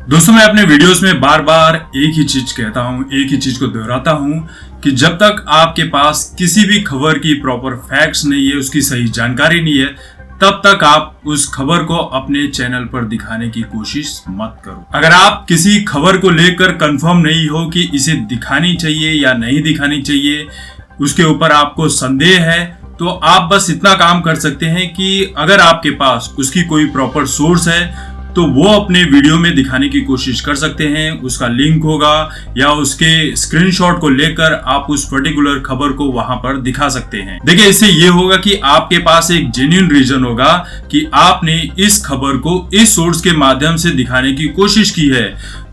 दोस्तों, मैं अपने वीडियोस में बार बार एक ही चीज कहता हूँ, एक ही चीज को दोहराता हूँ कि जब तक आपके पास किसी भी खबर की प्रॉपर फैक्ट्स नहीं है, उसकी सही जानकारी नहीं है, तब तक आप उस खबर को अपने चैनल पर दिखाने की कोशिश मत करो। अगर आप किसी खबर को लेकर कंफर्म नहीं हो कि इसे दिखानी चाहिए या नहीं दिखानी चाहिए, उसके ऊपर आपको संदेह है, तो आप बस इतना काम कर सकते हैं कि अगर आपके पास उसकी कोई प्रॉपर सोर्स है तो वो अपने वीडियो में दिखाने की कोशिश कर सकते हैं। उसका लिंक होगा या उसके स्क्रीनशॉट को लेकर आप उस पर्टिकुलर खबर को वहां पर दिखा सकते हैं। देखिए, इससे ये होगा कि आपके पास एक जेन्युइन रीजन होगा कि आपने इस खबर को इस सोर्स के माध्यम से दिखाने की कोशिश की है।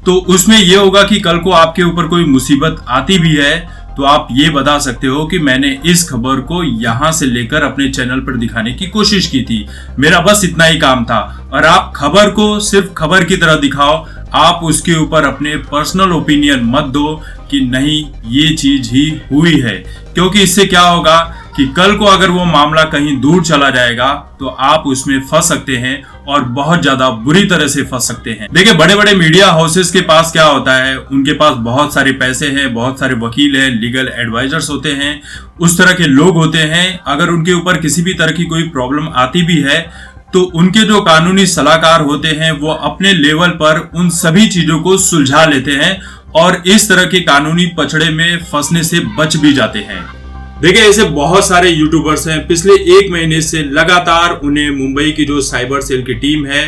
तो उसमें यह होगा कि कल को आपके ऊपर कोई मुसीबत आती भी है तो आप ये बता सकते हो कि मैंने इस खबर को यहां से लेकर अपने चैनल पर दिखाने की कोशिश की थी, मेरा बस इतना ही काम था। और आप खबर को सिर्फ खबर की तरह दिखाओ, आप उसके ऊपर अपने पर्सनल ओपिनियन मत दो कि नहीं ये चीज ही हुई है, क्योंकि इससे क्या होगा कि कल को अगर वो मामला कहीं दूर चला जाएगा तो आप उसमें फंस सकते हैं और बहुत ज्यादा बुरी तरह से फंस सकते हैं। देखिए, बड़े बड़े मीडिया हाउसेस के पास क्या होता है, उनके पास बहुत सारे पैसे हैं, बहुत सारे वकील हैं, लीगल एडवाइजर्स होते हैं, उस तरह के लोग होते हैं। अगर उनके ऊपर किसी भी तरह की कोई प्रॉब्लम आती भी है तो उनके जो कानूनी सलाहकार होते हैं वो अपने लेवल पर उन सभी चीजों को सुलझा लेते हैं और इस तरह के कानूनी पचड़े में फंसने से बच भी जाते हैं। देखिए, ऐसे बहुत सारे यूट्यूबर्स हैं, पिछले एक महीने से लगातार उन्हें मुंबई की जो साइबर सेल की टीम है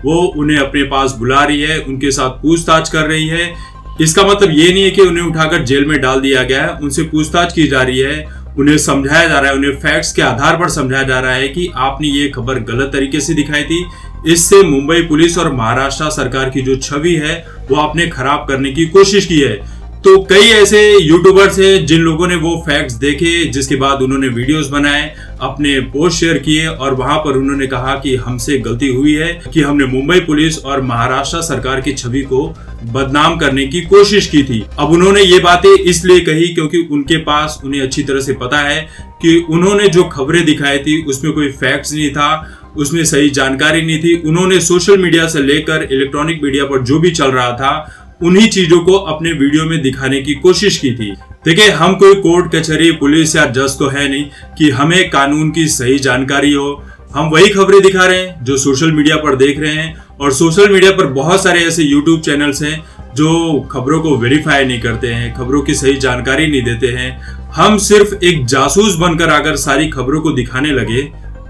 वो उन्हें अपने पास बुला रही है, उनके साथ पूछताछ कर रही है। इसका मतलब ये नहीं है कि उन्हें उठाकर जेल में डाल दिया गया है, उनसे पूछताछ की जा रही है, उन्हें समझाया जा रहा है, उन्हें फैक्ट्स के आधार पर समझाया जा रहा है कि आपने ये खबर गलत तरीके से दिखाई थी। इससे मुंबई पुलिस और महाराष्ट्र सरकार की जो छवि है वो आपने खराब करने की कोशिश की है। तो कई ऐसे यूट्यूबर्स हैं जिन लोगों ने वो फैक्ट्स देखे, जिसके बाद उन्होंने वीडियोस बनाए, अपने पोस्ट शेयर किए और वहां पर उन्होंने कहा कि हमसे गलती हुई है कि हमने मुंबई पुलिस और महाराष्ट्र सरकार की छवि को बदनाम करने की कोशिश की थी। अब उन्होंने ये बातें इसलिए कही क्योंकि उनके पास उन्हें अच्छी तरह से पता है कि उन्होंने जो खबरें दिखाई थी उसमें कोई फैक्ट्स नहीं था, उसमें सही जानकारी नहीं थी। उन्होंने सोशल मीडिया से लेकर इलेक्ट्रॉनिक मीडिया पर जो भी चल रहा था उन्हीं चीजों को अपने वीडियो में दिखाने की कोशिश की थी। देखिए, हम कोई कोर्ट कचहरी, पुलिस या जज तो है नहीं कि हमें कानून की सही जानकारी हो। हम वही खबरें दिखा रहे हैं जो सोशल मीडिया पर देख रहे हैं, और सोशल मीडिया पर बहुत सारे ऐसे यूट्यूब चैनल्स हैं जो खबरों को वेरीफाई नहीं करते हैं, खबरों की सही जानकारी नहीं देते हैं। हम सिर्फ एक जासूस बनकर अगर सारी खबरों को दिखाने लगे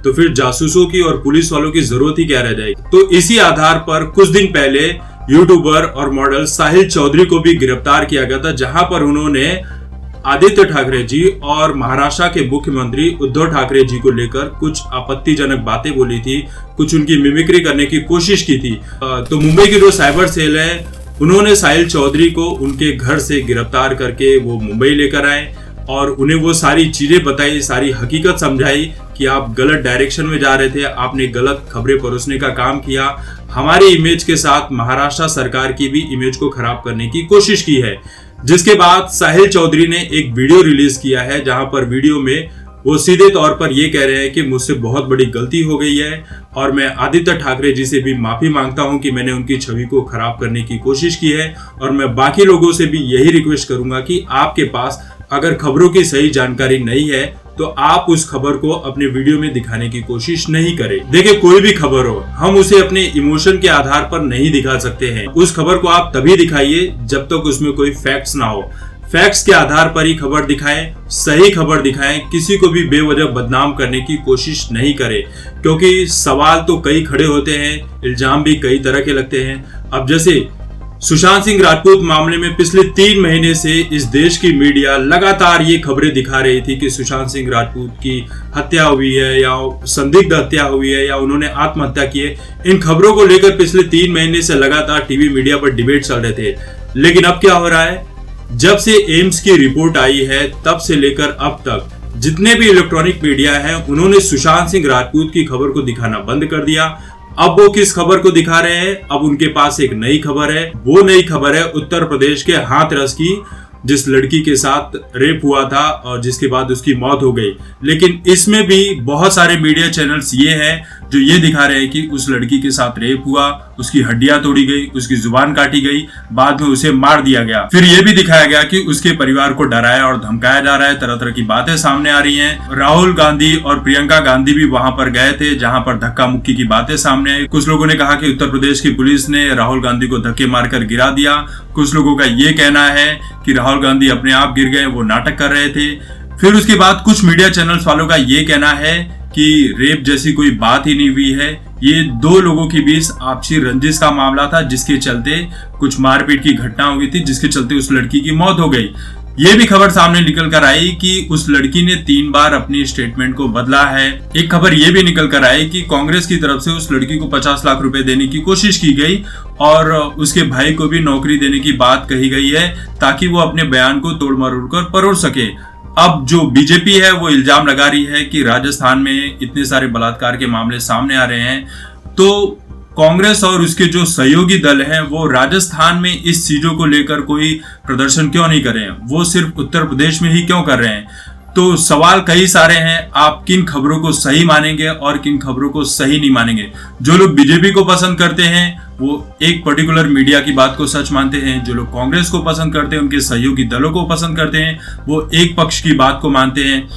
तो फिर जासूसों की और पुलिस वालों की जरूरत ही क्या रह जाएगी। तो इसी आधार पर कुछ दिन पहले यूट्यूबर और मॉडल साहिल चौधरी को भी गिरफ्तार किया गया था, जहां पर उन्होंने आदित्य ठाकरे जी और महाराष्ट्र के मुख्यमंत्री उद्धव ठाकरे जी को लेकर कुछ आपत्तिजनक बातें बोली थी, कुछ उनकी मिमिक्री करने की कोशिश की थी। तो मुंबई की जो साइबर सेल है उन्होंने साहिल चौधरी को उनके घर से गिरफ्तार करके वो मुंबई लेकर आए और उन्हें वो सारी चीजें बताई, सारी हकीकत समझाई कि आप गलत डायरेक्शन में जा रहे थे, आपने गलत खबरें परोसने का काम किया, हमारी इमेज के साथ महाराष्ट्र सरकार की भी इमेज को खराब करने की कोशिश की है। जिसके बाद साहिल चौधरी ने एक वीडियो रिलीज किया है जहां पर वीडियो में वो सीधे तौर पर ये कह रहे हैं कि मुझसे बहुत बड़ी गलती हो गई है और मैं आदित्य ठाकरे जी से भी माफी मांगता हूं कि मैंने उनकी छवि को खराब करने की कोशिश की है, और मैं बाकी लोगों से भी यही रिक्वेस्ट करूंगा कि आपके पास अगर खबरों की सही जानकारी नहीं है तो आप उस खबर को अपने वीडियो में दिखाने की कोशिश नहीं करें। देखिए, कोई भी खबर हो, हम उसे अपने इमोशन के आधार पर नहीं दिखा सकते हैं। उस खबर को आप तभी दिखाइए जब तक उसमें कोई फैक्ट्स ना हो। फैक्ट्स के आधार पर ही खबर दिखाएं, सही खबर दिखाएं, किसी को भी बेवजह बदनाम करने की कोशिश नहीं करें, क्योंकि सवाल तो कई खड़े होते हैं, इल्जाम भी कई तरह के लगते हैं। अब जैसे सुशांत सिंह राजपूत मामले में पिछले 3 महीने से इस देश की मीडिया लगातार ये खबरें दिखा रही थी कि सुशांत सिंह राजपूत की हत्या हुई है या संदिग्ध हत्या हुई है या उन्होंने आत्महत्या की है। इन खबरों को लेकर पिछले 3 महीने से लगातार टीवी मीडिया पर डिबेट चल रहे थे। लेकिन अब क्या हो रहा है, जब से एम्स की रिपोर्ट आई है तब से लेकर अब तक जितने भी इलेक्ट्रॉनिक मीडिया हैं उन्होंने सुशांत सिंह राजपूत की खबर को दिखाना बंद कर दिया। अब वो किस खबर को दिखा रहे हैं, अब उनके पास एक नई खबर है। वो नई खबर है उत्तर प्रदेश के हाथरस की, जिस लड़की के साथ रेप हुआ था और जिसके बाद उसकी मौत हो गई। लेकिन इसमें भी बहुत सारे मीडिया चैनल्स ये हैं जो ये दिखा रहे हैं कि उस लड़की के साथ रेप हुआ, उसकी हड्डियां तोड़ी गई, उसकी जुबान काटी गई, बाद में उसे मार दिया गया। फिर ये भी दिखाया गया कि उसके परिवार को डराया और धमकाया जा रहा है, तरह तरह की बातें सामने आ रही हैं। राहुल गांधी और प्रियंका गांधी भी वहां पर गए थे जहां पर धक्का मुक्की की बातें सामने आई। कुछ लोगों ने कहा कि उत्तर प्रदेश की पुलिस ने राहुल गांधी को धक्के मारकर गिरा दिया। कुछ लोगों का ये कहना है कि राहुल गांधी अपने आप गिर गए, वो नाटक कर रहे थे। फिर उसके बाद कुछ मीडिया चैनल्स वालों का ये कहना है कि रेप जैसी कोई बात ही नहीं हुई है, ये दो लोगों के बीच आपसी रंजिश का मामला था जिसके चलते कुछ मारपीट की घटना हो गई थी, जिसके चलते उस लड़की की मौत हो गई। ये भी खबर सामने निकल कर आई कि उस लड़की ने 3 बार अपनी स्टेटमेंट को बदला है। एक खबर ये भी निकल कर आई कि कांग्रेस की तरफ से उस लड़की को 50 लाख रुपए देने की कोशिश की गई और उसके भाई को भी नौकरी देने की बात कही गई है ताकि वो अपने बयान को तोड़ मरोड़ कर परोड़ सके। अब जो बीजेपी है वो इल्जाम लगा रही है कि राजस्थान में इतने सारे बलात्कार के मामले सामने आ रहे हैं, तो कांग्रेस और उसके जो सहयोगी दल हैं वो राजस्थान में इस चीजों को लेकर कोई प्रदर्शन क्यों नहीं कर रहे हैं, वो सिर्फ उत्तर प्रदेश में ही क्यों कर रहे हैं। तो सवाल कई सारे हैं, आप किन खबरों को सही मानेंगे और किन खबरों को सही नहीं मानेंगे। जो लोग बीजेपी को पसंद करते हैं वो एक पर्टिकुलर मीडिया की बात को सच मानते हैं, जो लोग कांग्रेस को पसंद करते हैं, उनके सहयोगी दलों को पसंद करते हैं, वो एक पक्ष की बात को मानते हैं।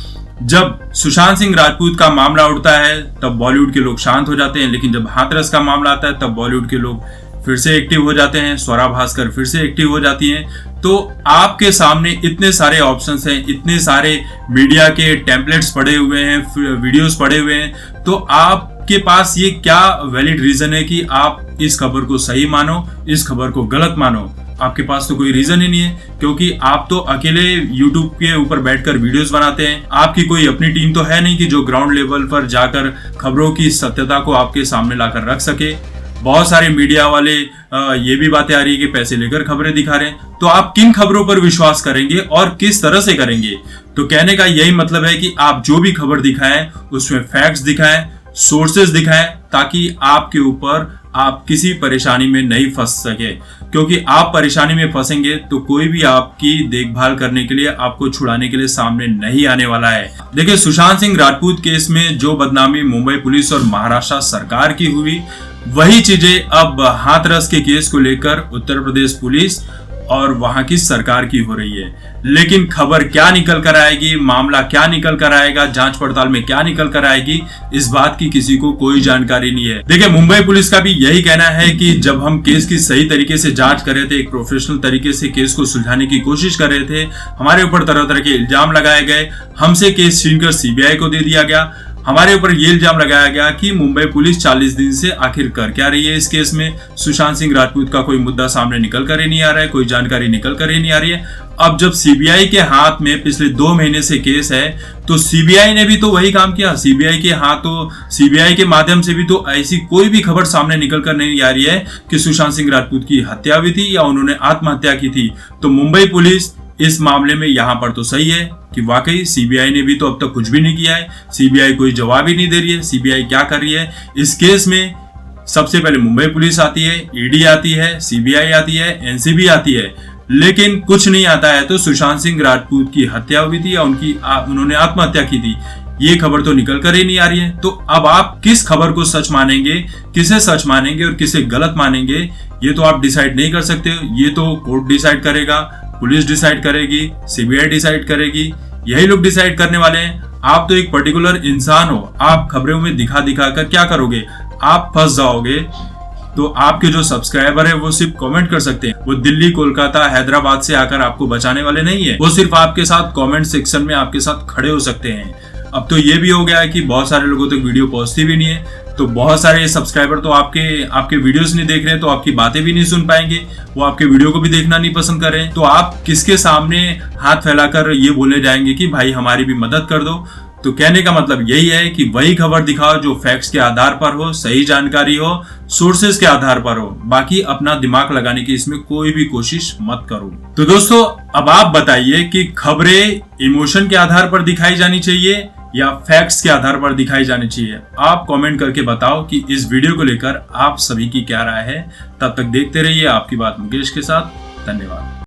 जब सुशांत सिंह राजपूत का मामला उठता है तब बॉलीवुड के लोग शांत हो जाते हैं, लेकिन जब हाथरस का मामला आता है तब बॉलीवुड के लोग फिर से एक्टिव हो जाते हैं, स्वरा भास्कर फिर से एक्टिव हो जाती हैं। तो आपके सामने इतने सारे ऑप्शंस हैं, इतने सारे मीडिया के टेम्पलेट्स पड़े हुए हैं, वीडियोस पड़े हुए हैं, तो आपके पास ये क्या वैलिड रीजन है कि आप इस खबर को सही मानो, इस खबर को गलत मानो। आपके पास तो कोई रीजन ही नहीं है, क्योंकि आप तो अकेले YouTube के ऊपर बैठकर वीडियोस बनाते हैं। आपकी कोई अपनी टीम तो है नहीं कि जो ग्राउंड लेवल पर जाकर खबरों की सत्यता को आपके सामने लाकर रख सके। बहुत सारे मीडिया वाले ये भी बातें आ रही है कि पैसे लेकर खबरें दिखा रहे हैं, तो आप किन खबरों पर विश्वास करेंगे और किस तरह से करेंगे। तो कहने का यही मतलब है कि आप जो भी खबर दिखाएं उसमें फैक्ट्स दिखाएं, सोर्सेज दिखाएं, ताकि आपके ऊपर आप किसी परेशानी में नहीं फंस सके, क्योंकि आप परेशानी में फंसेंगे तो कोई भी आपकी देखभाल करने के लिए, आपको छुड़ाने के लिए सामने नहीं आने वाला है। देखिए, सुशांत सिंह राजपूत केस में जो बदनामी मुंबई पुलिस और महाराष्ट्र सरकार की हुई, वही चीजें अब हाथरस के केस को लेकर उत्तर प्रदेश पुलिस और वहां की सरकार की हो रही है। लेकिन खबर क्या निकल कर आएगी, मामला क्या निकल कर आएगा, जांच पड़ताल में क्या निकल कर आएगी, इस बात की किसी को कोई जानकारी नहीं है। देखिए, मुंबई पुलिस का भी यही कहना है कि जब हम केस की सही तरीके से जांच कर रहे थे, एक प्रोफेशनल तरीके से केस को सुलझाने की कोशिश कर रहे थे, हमारे ऊपर तरह तरह के इल्जाम लगाए गए, हमसे केस छीनकर सीबीआई को दे दिया गया, हमारे ऊपर ये इल्जाम लगाया गया कि मुंबई पुलिस 40 दिन से आखिर कर क्या रही है इस केस में। सुशांत सिंह राजपूत का कोई मुद्दा सामने निकल कर ही नहीं आ रहा है, कोई जानकारी निकल कर ही नहीं आ रही है। अब जब सीबीआई के हाथ में पिछले 2 महीने से केस है, तो सीबीआई ने भी तो वही काम किया। सीबीआई के हाथों, सीबीआई के माध्यम से भी तो ऐसी कोई भी खबर सामने निकल कर नहीं आ रही है कि सुशांत सिंह राजपूत की हत्या हुई थी या उन्होंने आत्महत्या की थी। तो मुंबई पुलिस इस मामले में यहां पर तो सही है कि वाकई सीबीआई ने भी तो अब तक कुछ भी नहीं किया है, सीबीआई कोई जवाब ही नहीं दे रही है। सीबीआई क्या कर रही है इस केस में? सबसे पहले मुंबई पुलिस आती है, ईडी आती है, सीबीआई आती है, एनसीबी आती है, लेकिन कुछ नहीं आता है। तो सुशांत सिंह राजपूत की हत्या हुई थी या उन्होंने आत्महत्या की थी, ये खबर तो निकल कर ही नहीं आ रही है। तो अब आप किस खबर को सच मानेंगे, किसे सच मानेंगे और किसे गलत मानेंगे, ये तो आप डिसाइड नहीं कर सकते। ये तो कोर्ट डिसाइड करेगा, पुलिस डिसाइड करेगी, सीबीआई डिसाइड करेगी, यही लोग डिसाइड करने वाले हैं। आप तो एक पर्टिकुलर इंसान हो, आप खबरों में दिखा दिखा कर क्या करोगे? आप फंस जाओगे। तो आपके जो सब्सक्राइबर है वो सिर्फ कमेंट कर सकते हैं, वो दिल्ली, कोलकाता, हैदराबाद से आकर आपको बचाने वाले नहीं है। वो सिर्फ आपके साथ कमेंट सेक्शन में आपके साथ खड़े हो सकते हैं। अब तो ये भी हो गया है कि बहुत सारे लोगों तक वीडियो पहुंचती भी नहीं है, तो बहुत सारे सब्सक्राइबर तो आपके वीडियोस नहीं देख रहे हैं, तो आपकी बातें भी नहीं सुन पाएंगे, वो आपके वीडियो को भी देखना नहीं पसंद कर रहे हैं। तो आप किसके सामने हाथ फैलाकर ये बोले जाएंगे कि भाई हमारी भी मदद कर दो? तो कहने का मतलब यही है कि वही खबर दिखाओ जो फैक्ट्स के आधार पर हो, सही जानकारी हो, सोर्सेज के आधार पर हो। बाकी अपना दिमाग लगाने की इसमें कोई भी कोशिश मत करो। तो दोस्तों, अब आप बताइए कि खबरें इमोशन के आधार पर दिखाई जानी चाहिए या फैक्ट्स के आधार पर दिखाई जानी चाहिए? आप कमेंट करके बताओ कि इस वीडियो को लेकर आप सभी की क्या राय है। तब तक देखते रहिए आपकी बात मुकेश के साथ। धन्यवाद।